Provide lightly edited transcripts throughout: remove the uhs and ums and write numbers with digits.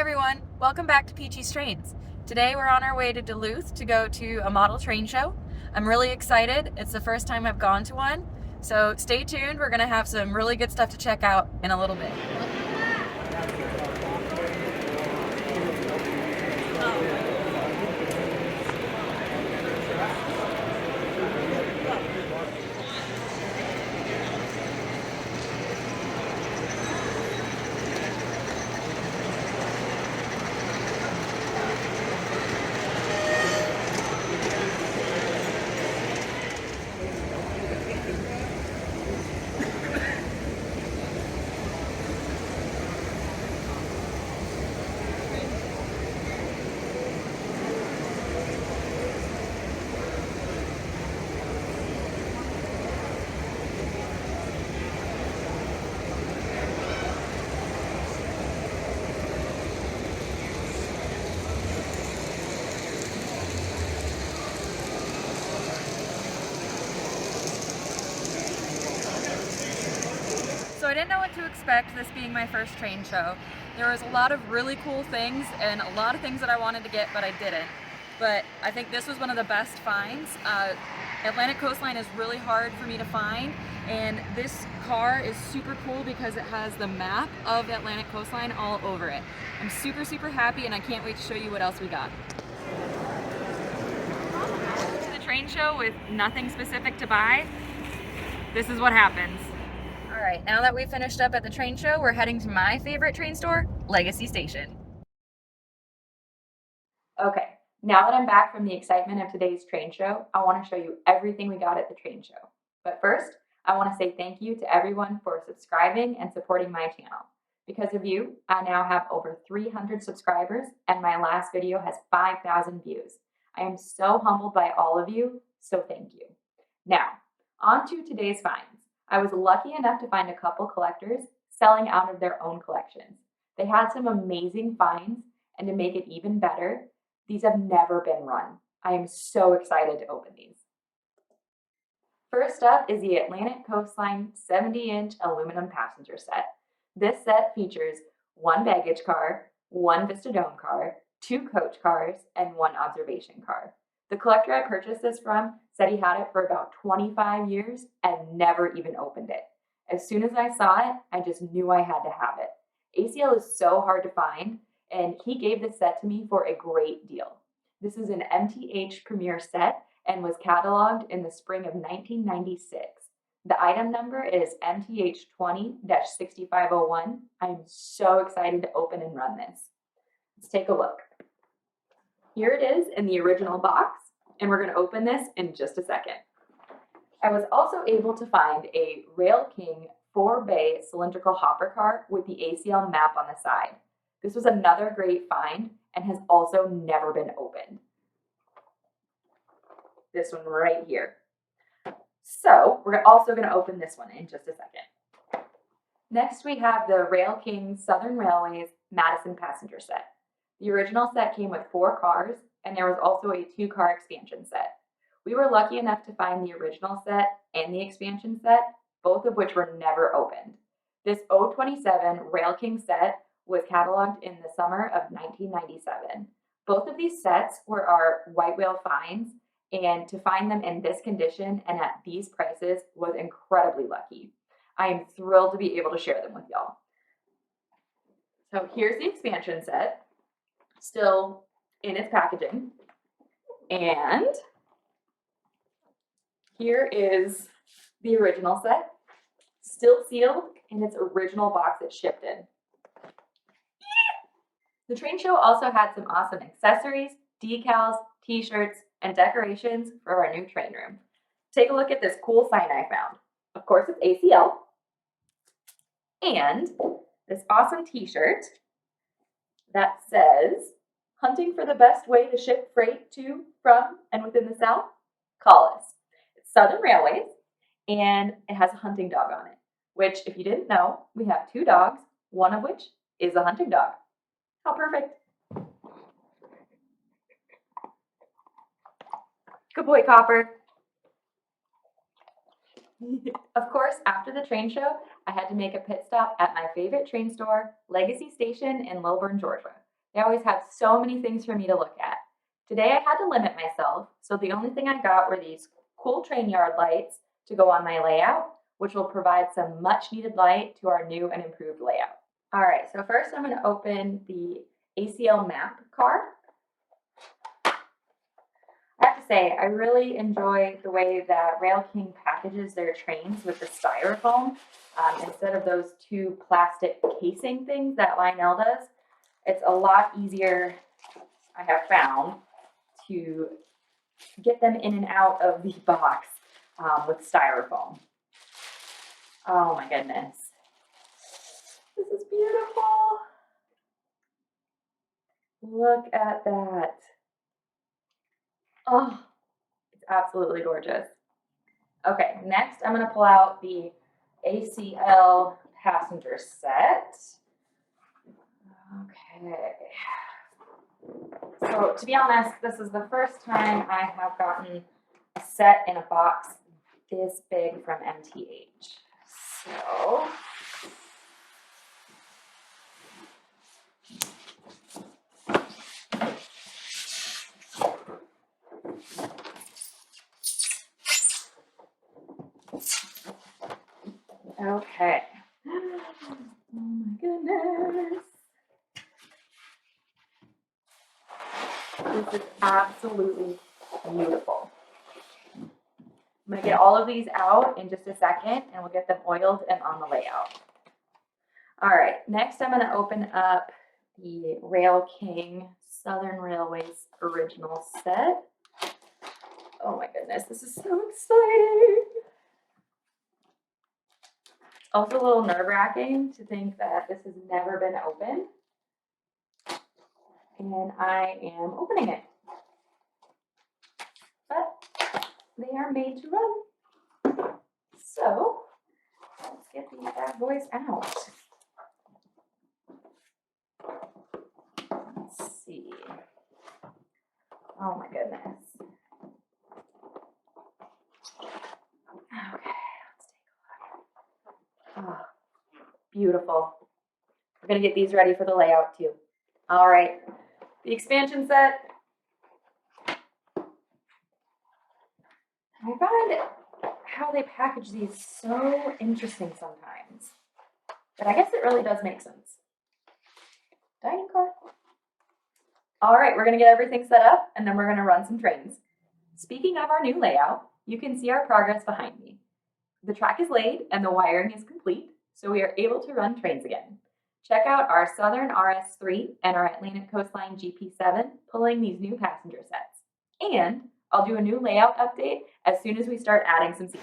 everyone, welcome back to Peachy's Trains. Today we're on our way to Duluth to go to a model train show. I'm really excited. It's the first time I've gone to one. So stay tuned, we're going to have some really good stuff to check out in a little bit. So I didn't know what to expect, this being my first train show. There was a lot of really cool things and a lot of things that I wanted to get, but I didn't. But I think this was one of the best finds. Atlantic Coastline is really hard for me to find, and this car is super cool because it has the map of Atlantic Coastline all over it. I'm super, super happy, and I can't wait to show you what else we got. The train show with nothing specific to buy, this is what happens. All right, now that we finished up at the train show, we're heading to my favorite train store, Legacy Station. Okay, now that I'm back from the excitement of today's train show, I want to show you everything we got at the train show. But first, I want to say thank you to everyone for subscribing and supporting my channel. Because of you, I now have over 300 subscribers, and my last video has 5,000 views. I am so humbled by all of you, so thank you. Now, on to today's finds. I was lucky enough to find a couple collectors selling out of their own collections. They had some amazing finds, and to make it even better, these have never been run. I am so excited to open these. First up is the Atlantic Coastline 70-inch aluminum passenger set. This set features one baggage car, one Vista Dome car, two coach cars, and one observation car. The collector I purchased this from said he had it for about 25 years and never even opened it. As soon as I saw it, I just knew I had to have it. ACL is so hard to find, and he gave this set to me for a great deal. This is an MTH Premier set and was cataloged in the spring of 1996. The item number is MTH 20-6501. I am so excited to open and run this. Let's take a look. Here it is in the original box, and we're going to open this in just a second. I was also able to find a Rail King 4-bay cylindrical hopper car with the ACL map on the side. This was another great find and has also never been opened. This one right here. So we're also going to open this one in just a second. Next, we have the Rail King Southern Railways Madison passenger set. The original set came with 4 cars, and there was also a 2-car expansion set. We were lucky enough to find the original set and the expansion set, both of which were never opened. This 027 Rail King set was cataloged in the summer of 1997. Both of these sets were our white whale finds, and to find them in this condition and at these prices was incredibly lucky. I am thrilled to be able to share them with y'all. So here's the expansion set, still in its packaging, and here is the original set, still sealed in its original box it shipped in. The train show also had some awesome accessories, decals, t-shirts, and decorations for our new train room. Take a look at this cool sign I found. Of course, it's ACL. And this awesome t-shirt that says, "Hunting for the best way to ship freight to, from, and within the South? Call us." It's Southern Railways, and it has a hunting dog on it, which, if you didn't know, we have 2 dogs, one of which is a hunting dog. How perfect. Good boy, Copper. Of course, after the train show, I had to make a pit stop at my favorite train store, Legacy Station in Lilburn, Georgia. They always have so many things for me to look at. Today I had to limit myself, so the only thing I got were these cool train yard lights to go on my layout, which will provide some much needed light to our new and improved layout. All right, so first I'm going to open the ACL map car. I have to say, I really enjoy the way that Rail King packages their trains with the styrofoam instead of those two plastic casing things that Lionel does. It's a lot easier, I have found, to get them in and out of the box with styrofoam. Oh my goodness. This is beautiful. Look at that. Oh, it's absolutely gorgeous. Okay, next I'm going to pull out the ACL passenger set. Okay. So to be honest, this is the first time I have gotten a set in a box this big from MTH. So okay. Oh my goodness. This is absolutely beautiful. I'm going to get all of these out in just a second and we'll get them oiled and on the layout. All right, next I'm going to open up the Rail King Southern Railways original set. Oh my goodness, this is so exciting. It's also a little nerve-wracking to think that this has never been opened. And I am opening it. But they are made to run. So let's get these bad boys out. Let's see. Oh my goodness. Okay, let's take a look. Oh, beautiful. We're gonna get these ready for the layout too. All right, the expansion set. I find how they package these so interesting sometimes, but I guess it really does make sense. Dining car. All right, we're gonna get everything set up and then we're gonna run some trains. Speaking of our new layout, you can see our progress behind me. The track is laid and the wiring is complete, so we are able to run trains again. Check out our Southern RS3 and our Atlantic Coastline GP7 pulling these new passenger sets. And I'll do a new layout update as soon as we start adding some seats.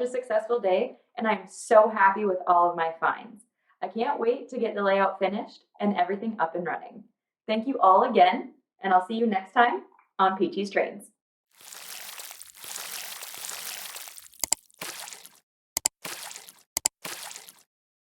a successful day, and I'm so happy with all of my finds. I can't wait to get the layout finished and everything up and running. Thank you all again, and I'll see you next time on Peachy's Trains.